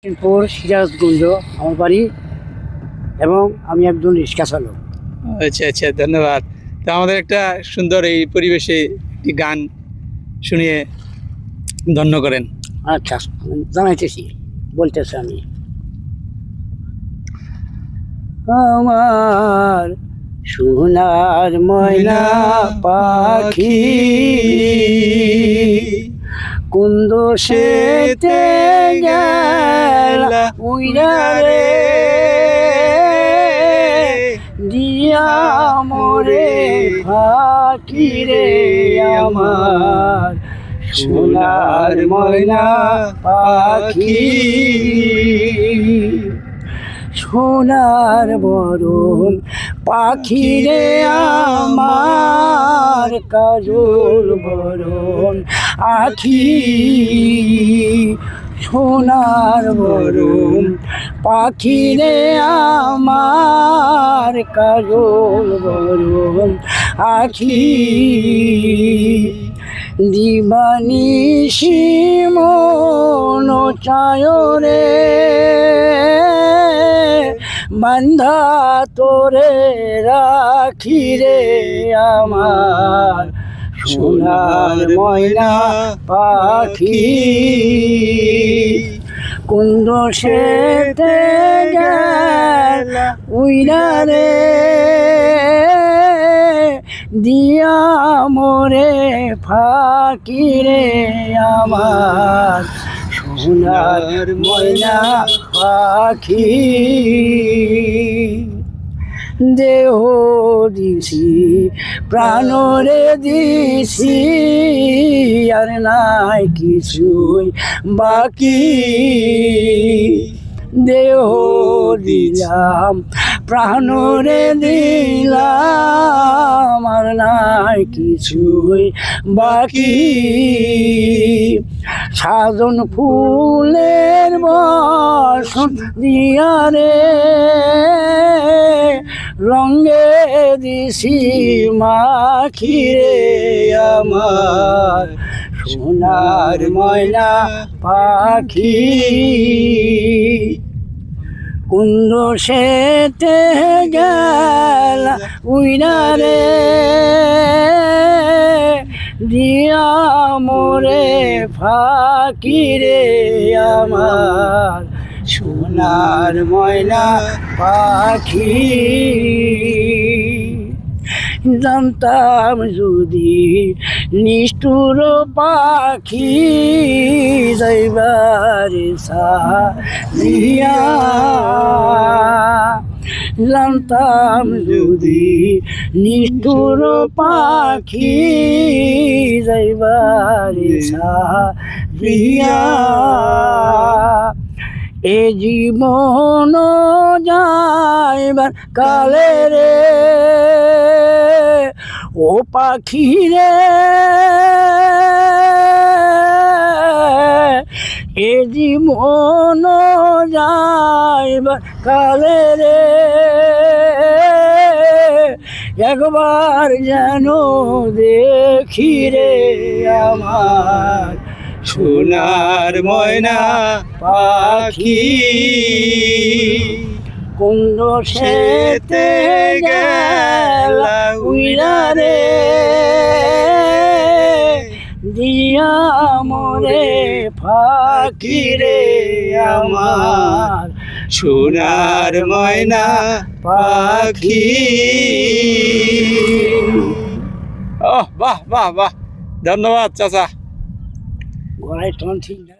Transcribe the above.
মিরপুর সিরাজগঞ্জ আমার বাড়ি এবং আমি একজন রিক্সা চালক। আচ্ছা আচ্ছা, ধন্যবাদ। তো আমাদের একটা সুন্দর এই পরিবেশে একটি গান শুনিয়ে ধন্য করেন। আচ্ছা, জানাইতেছি, বলতেছি আমি। আমার সোনার ময়না পাখি কুন্দ সেতে গেলা উইরা রে, দিয়া মোরে ফাঁকি রে আমার সোনার ময়না পাখি। সোনার বরণ পাখি রে আমার কাজল বরণ আখি। সোনার বরণ পাখি রে আমার কাজল বরণ আখি। দিবানিশি মন চায় রে, বান্ধা তোরে রাখি রে আমার সোনার ময়না পাখি। কুন্দ সেতে গেলা উইরা রে, দিয়া মোরে ফাঁকি রে আমার সোনার ময়না পাখি। দেহ দিছি প্রাণরে দিছি, আর নাই কিছুই বাকি। দেহ দিলাম প্রাণরে দিলাম, আর নাই কিছুই বাকি। সাজন ফুলের বসন দিয়া রে, রঙে দিছি মাখি রে আমার সোনার ময়না পাখি। কুন্দ সেতে গেলা উইরা রে, দিয়া মোরে ফাঁকি রে আমার সোনার ময়না পাখি। জানতাম যদি নিষ্ঠুর পাখি যাইবার সারিয়া, জানতাম যদি নিষ্ঠুর পাখি যাইবার সারিয়া। এ জীবন যাইবার কালে রে, ও পাখি রে, এ জীবন যাইবার কালে রে, একবার যেন দেখি রে আমার সোনার ময়না পাখি। কুন্দ সেতে গেলা উইরা রে, দিয়া মোরে ফাঁকি রে আমার সোনার ময়না পাখি। বাহ বাহ বাহ, ধন্যবাদ চাচা। গলায় টন ঠিক না।